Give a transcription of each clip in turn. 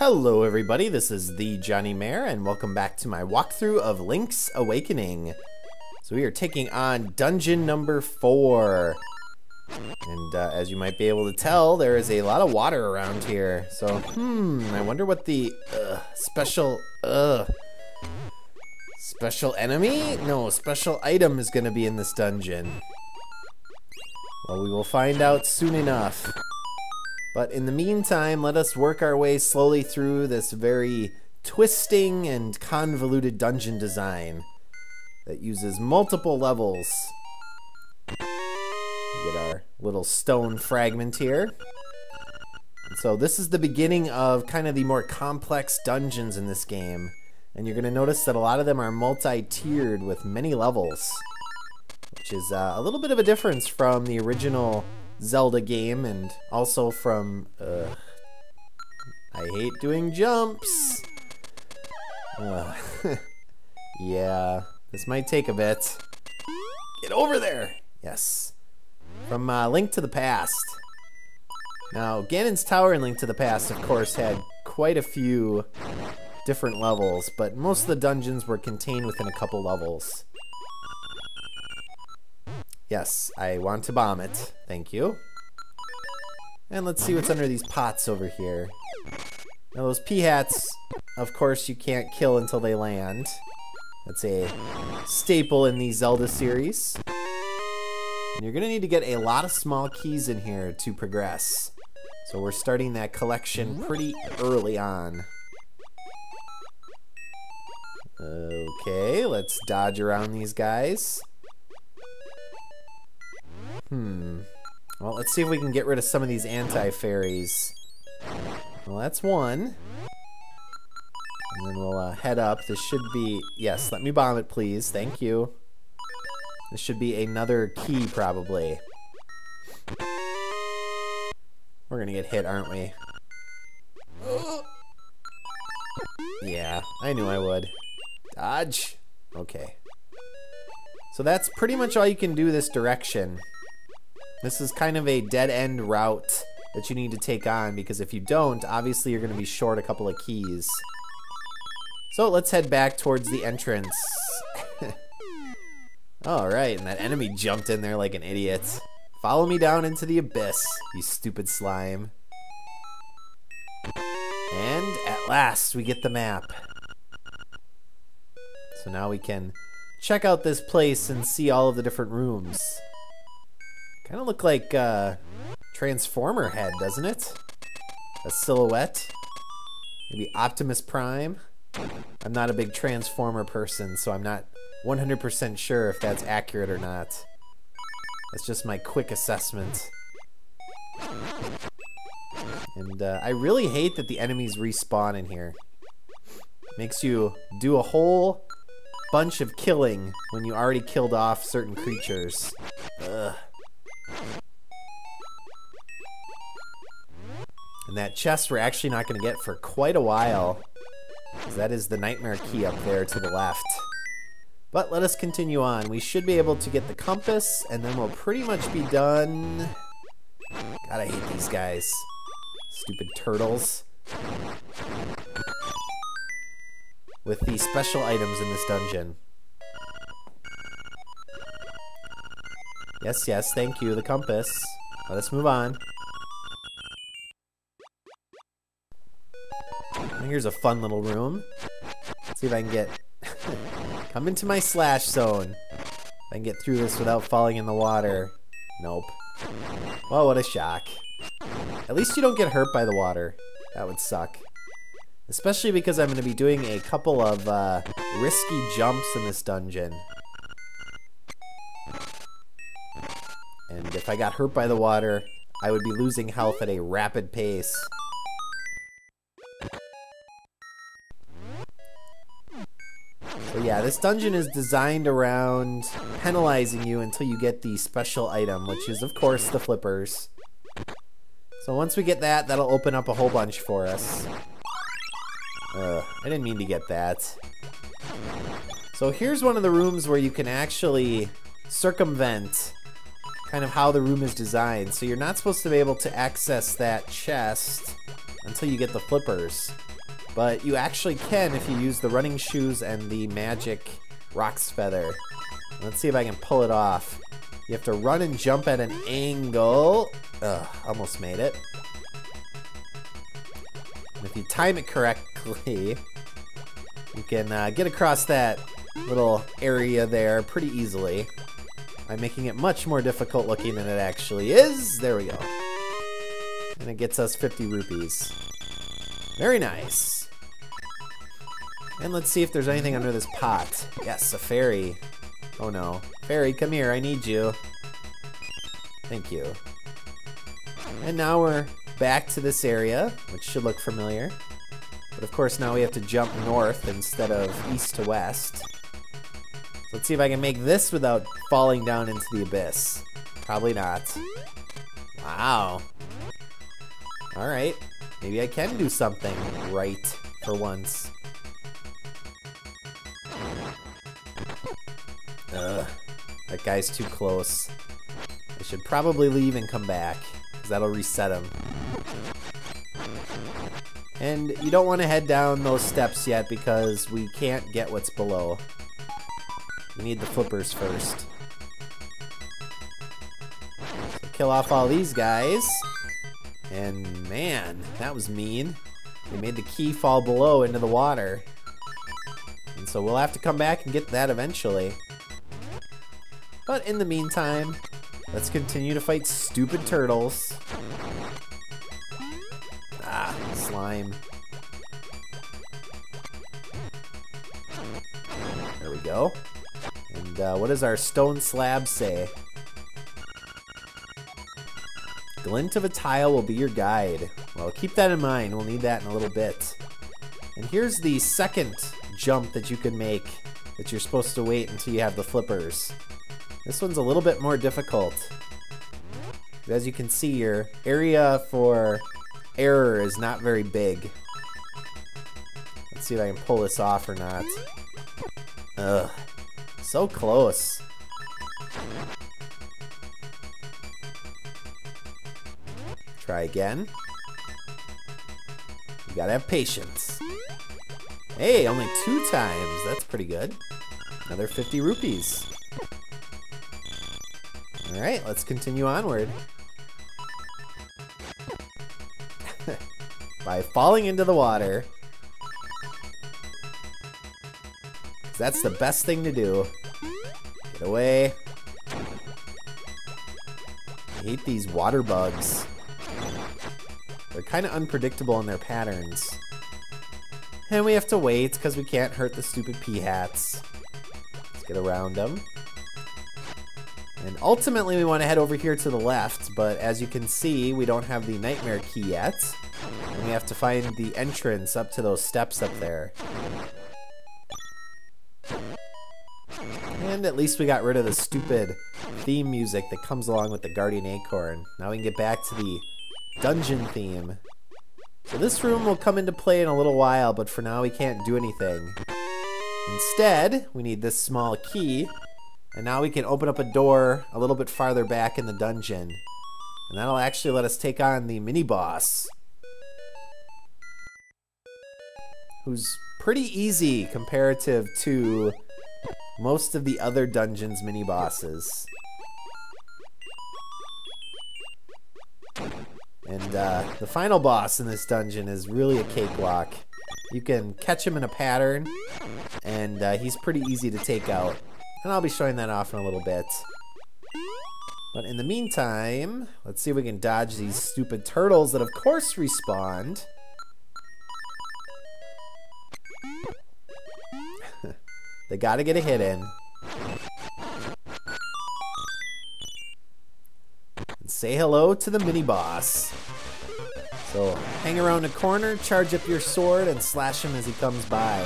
Hello everybody, this is the thejonnymar and welcome back to my walkthrough of Link's Awakening. So we are taking on dungeon number 4. And as you might be able to tell, there is a lot of water around here. So, I wonder what the special enemy? No, special item is going to be in this dungeon. Well, we will find out soon enough. But in the meantime, let us work our way slowly through this very twisting and convoluted dungeon design that uses multiple levels. We get our little stone fragment here. And so this is the beginning of kind of the more complex dungeons in this game. And you're going to notice that a lot of them are multi-tiered with many levels, which is a little bit of a difference from the original Zelda game, and also from I hate doing jumps. Yeah, this might take a bit. Get over there. Yes, from Link to the Past. Now Ganon's Tower in Link to the Past, of course, had quite a few different levels, but most of the dungeons were contained within a couple levels. Yes, I want to bomb it. Thank you. And let's see what's under these pots over here. Now those pea-hats, of course, you can't kill until they land. That's a staple in the Zelda series. And you're going to need to get a lot of small keys in here to progress. So we're starting that collection pretty early on. Okay, let's dodge around these guys. Well, let's see if we can get rid of some of these anti-fairies. Well, that's one. And then we'll head up. This should be... Yes, let me bomb it, please. Thank you. This should be another key, probably. We're gonna get hit, aren't we? Yeah, I knew I would. Dodge. Okay. So that's pretty much all you can do this direction. This is kind of a dead-end route that you need to take on, because if you don't, obviously you're going to be short a couple of keys. So let's head back towards the entrance. Alright, and that enemy jumped in there like an idiot. Follow me down into the abyss, you stupid slime. And at last, we get the map. So now we can check out this place and see all of the different rooms. Kind of look like Transformer head, doesn't it? A silhouette. Maybe Optimus Prime. I'm not a big Transformer person, so I'm not 100% sure if that's accurate or not. That's just my quick assessment. And I really hate that the enemies respawn in here. Makes you do a whole bunch of killing when you already killed off certain creatures. Ugh. And that chest we're actually not going to get for quite a while, because that is the nightmare key up there to the left. But let us continue on. We should be able to get the compass, and then we'll pretty much be done. God, I hate these guys. Stupid turtles. With the special items in this dungeon. Yes, yes, thank you, the compass. Let us move on. Here's a fun little room. Let's see if I can get... Come into my slash zone. If I can get through this without falling in the water. Nope. Well, what a shock. At least you don't get hurt by the water. That would suck. Especially because I'm going to be doing a couple of risky jumps in this dungeon. And if I got hurt by the water, I would be losing health at a rapid pace. So yeah, this dungeon is designed around penalizing you until you get the special item, which is, of course, the flippers. So once we get that, that'll open up a whole bunch for us. I didn't mean to get that. So here's one of the rooms where you can actually circumvent kind of how the room is designed. So you're not supposed to be able to access that chest until you get the flippers. but you actually can if you use the running shoes and the magic Rock's Feather. Let's see if I can pull it off. You have to run and jump at an angle. Ugh, almost made it. And if you time it correctly, you can get across that little area there pretty easily. I'm making it much more difficult looking than it actually is. There we go. And it gets us 50 rupees. Very nice. And let's see if there's anything under this pot. Yes, a fairy. Oh no. Fairy, come here. I need you. Thank you. And now we're back to this area, which should look familiar. But of course now we have to jump north instead of east to west. So let's see if I can make this without falling down into the abyss. Probably not. Wow. Alright. Maybe I can do something right for once. Ugh. That guy's too close. I should probably leave and come back, because that'll reset him. And you don't want to head down those steps yet, because we can't get what's below. We need the flippers first. So kill off all these guys. And man, that was mean. They made the key fall below into the water. And so we'll have to come back and get that eventually. But in the meantime, let's continue to fight stupid turtles. Ah, slime. There we go. And what does our stone slab say? Glint of a tile will be your guide. Well, keep that in mind. We'll need that in a little bit. And here's the second jump that you can make that you're supposed to wait until you have the flippers. This one's a little bit more difficult. As you can see, your area for error is not very big. Let's see if I can pull this off or not. Ugh. So close. Try again. You gotta have patience. Hey, only 2 times. That's pretty good. Another 50 rupees. Alright, let's continue onward. By falling into the water. That's the best thing to do. Get away. I hate these water bugs. They're kind of unpredictable in their patterns. And we have to wait because we can't hurt the stupid pea hats. Let's get around them. And ultimately we want to head over here to the left, but as you can see, we don't have the nightmare key yet. And we have to find the entrance up to those steps up there. And at least we got rid of the stupid theme music that comes along with the Guardian Acorn. Now we can get back to the dungeon theme. So this room will come into play in a little while, but for now we can't do anything. Instead, we need this small key, and now we can open up a door a little bit farther back in the dungeon. And that'll actually let us take on the mini-boss, who's pretty easy comparative to most of the other dungeons' mini-bosses. And the final boss in this dungeon is really a cakewalk. You can catch him in a pattern, and he's pretty easy to take out. And I'll be showing that off in a little bit. But in the meantime, let's see if we can dodge these stupid turtles that of course respawned. They gotta get a hit in. And say hello to the mini-boss. So hang around a corner, charge up your sword, and slash him as he comes by.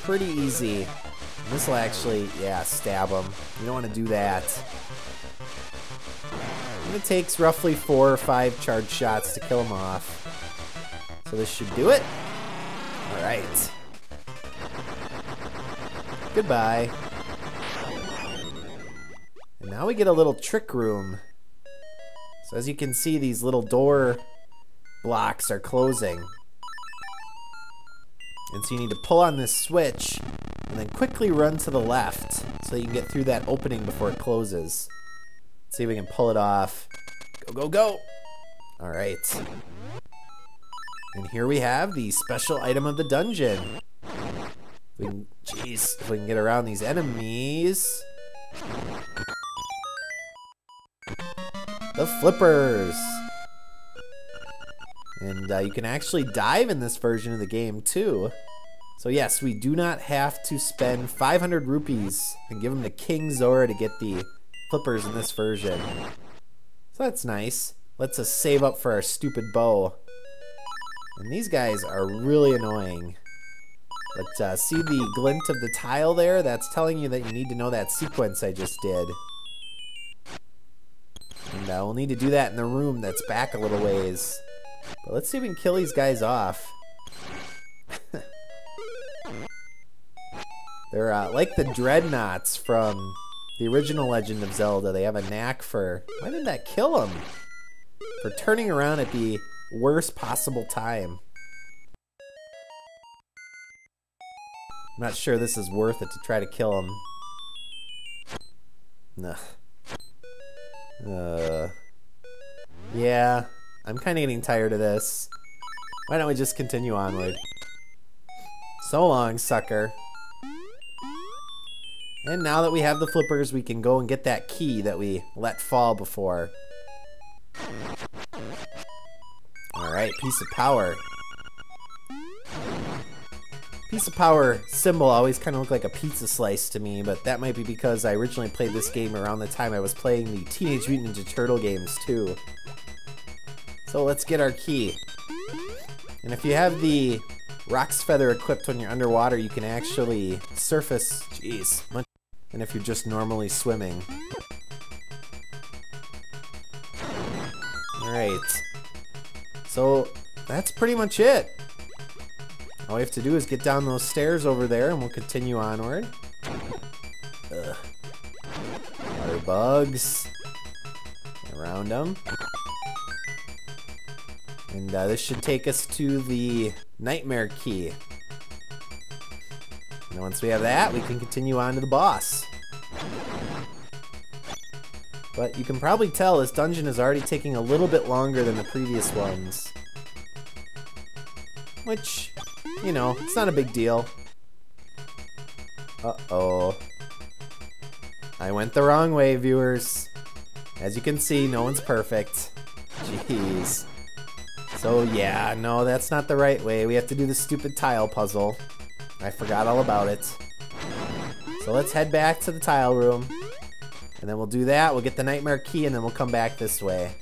Pretty easy. This will actually, yeah, stab him. You don't want to do that. And it takes roughly 4 or 5 charged shots to kill him off. So this should do it. Alright. Goodbye. And now we get a little trick room. So as you can see, these little door blocks are closing. And so you need to pull on this switch and then quickly run to the left so you can get through that opening before it closes. Let's see if we can pull it off. Go, go, go! Alright. And here we have the special item of the dungeon. Jeez, if we can get around these enemies. The flippers! And you can actually dive in this version of the game too. So yes, we do not have to spend 500 rupees and give them to King Zora to get the flippers in this version. So that's nice. Lets us save up for our stupid bow. And these guys are really annoying. But see the glint of the tile there? That's telling you that you need to know that sequence I just did. And we'll need to do that in the room that's back a little ways. But let's see if we can kill these guys off. They're like the dreadnoughts from the original Legend of Zelda. They have a knack for... Why did that kill them? For turning around at the worst possible time. I'm not sure this is worth it to try to kill them. Yeah, I'm kind of getting tired of this. Why don't we just continue onward? So long, sucker. And now that we have the flippers, we can go and get that key that we let fall before. Alright, piece of power. Piece of power symbol always kind of looked like a pizza slice to me, but that might be because I originally played this game around the time I was playing the Teenage Mutant Ninja Turtle games too. So let's get our key. And if you have the Rock's Feather equipped when you're underwater, you can actually surface, jeez, much, and if you're just normally swimming. Alright. So that's pretty much it. All we have to do is get down those stairs over there and we'll continue onward. Ugh. Water bugs. Around them. And this should take us to the nightmare key. And once we have that, we can continue on to the boss. But you can probably tell this dungeon is already taking a little bit longer than the previous ones. Which, you know, it's not a big deal. Uh-oh. I went the wrong way, viewers. As you can see, no one's perfect. Jeez. So yeah, no, that's not the right way. We have to do the stupid tile puzzle. I forgot all about it. So let's head back to the tile room. And then we'll do that, we'll get the nightmare key, and then we'll come back this way.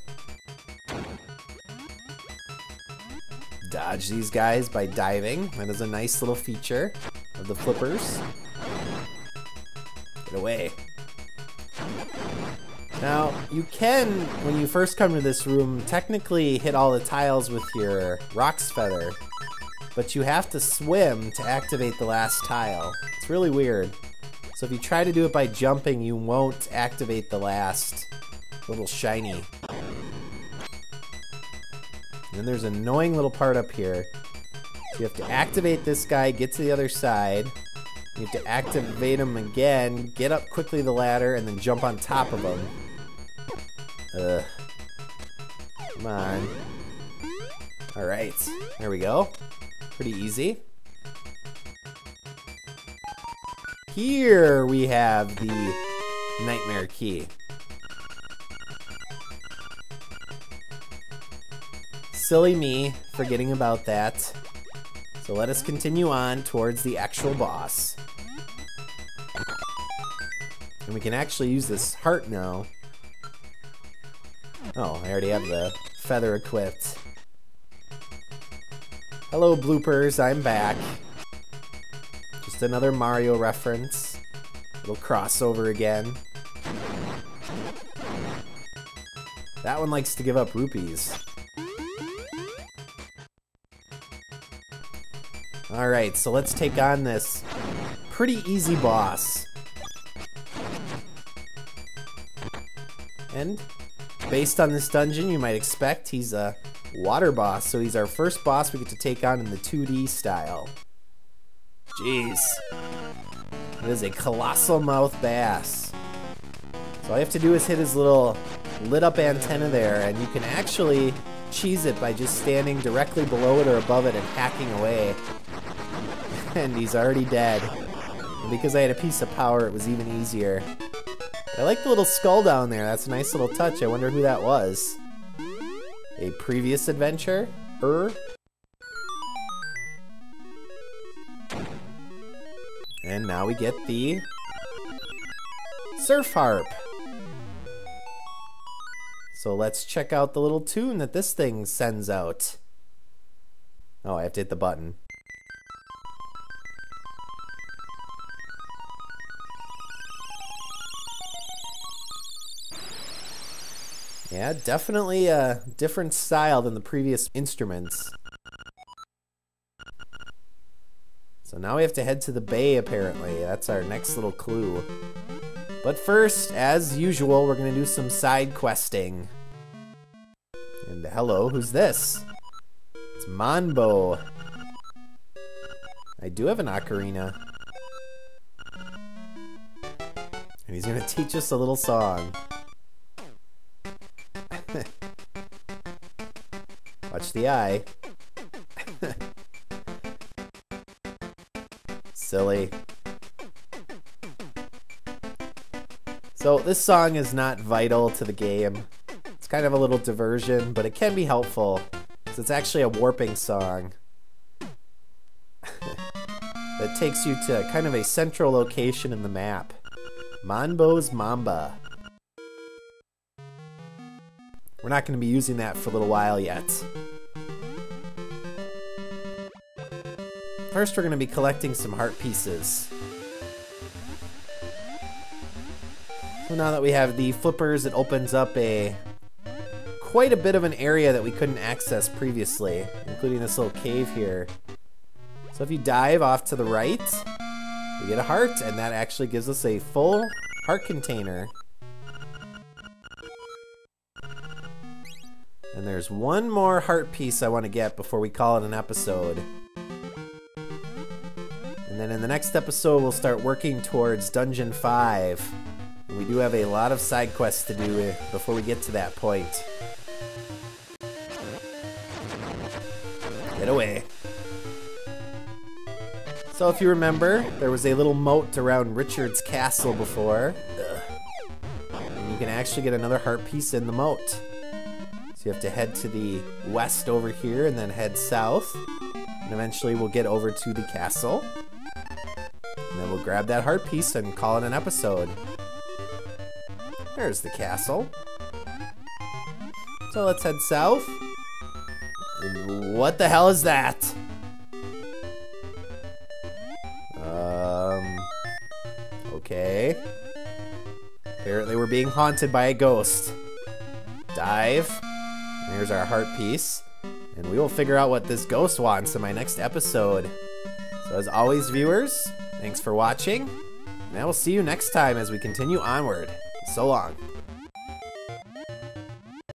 Dodge these guys by diving. That is a nice little feature of the flippers. Get away. Now, you can, when you first come to this room, technically hit all the tiles with your Rock's Feather, but you have to swim to activate the last tile. It's really weird. So if you try to do it by jumping, you won't activate the last little shiny. And then there's an annoying little part up here. So you have to activate this guy, get to the other side. You have to activate him again, get up quickly the ladder, and then jump on top of him. Ugh. Come on. Alright, there we go. Pretty easy. Here we have the nightmare key. Silly me, forgetting about that. So let us continue on towards the actual boss. And we can actually use this heart now. Oh, I already have the feather equipped. Hello, bloopers, I'm back. Just another Mario reference. Little crossover again. That one likes to give up rupees. Alright, so let's take on this pretty easy boss. And based on this dungeon, you might expect he's a water boss, so he's our first boss we get to take on in the 2D style. Jeez. It is a colossal mouth bass. So all you have to do is hit his little lit up antenna there, and you can actually cheese it by just standing directly below it or above it and hacking away. And he's already dead. And because I had a piece of power, it was even easier. I like the little skull down there. That's a nice little touch. I wonder who that was. A previous adventure? And now we get the surf harp. So let's check out the little tune that this thing sends out. Oh, I have to hit the button. Yeah, definitely a different style than the previous instruments. So now we have to head to the bay, apparently. That's our next little clue. But first, as usual, we're going to do some side questing. And hello, who's this? It's Manbo. I do have an ocarina. And he's going to teach us a little song. Watch the eye. Silly. So this song is not vital to the game. It's kind of a little diversion, but it can be helpful, because it's actually a warping song that takes you to kind of a central location in the map. Manbo's Mamba. We're not going to be using that for a little while yet. First, we're going to be collecting some heart pieces. So now that we have the flippers, it opens up quite a bit of an area that we couldn't access previously, including this little cave here. So if you dive off to the right, we get a heart, and that actually gives us a full heart container. And there's one more heart piece I want to get before we call it an episode. And then in the next episode, we'll start working towards Dungeon 5. And we do have a lot of side quests to do before we get to that point. Get away. So if you remember, there was a little moat around Richard's castle before. And you can actually get another heart piece in the moat. So you have to head to the west over here and then head south. And eventually we'll get over to the castle. And then we'll grab that heart piece and call it an episode. There's the castle. So let's head south. And what the hell is that? Okay. Apparently we're being haunted by a ghost. Dive. And here's our heart piece. And we will figure out what this ghost wants in my next episode. So as always, viewers, thanks for watching. And I will see you next time as we continue onward. So long.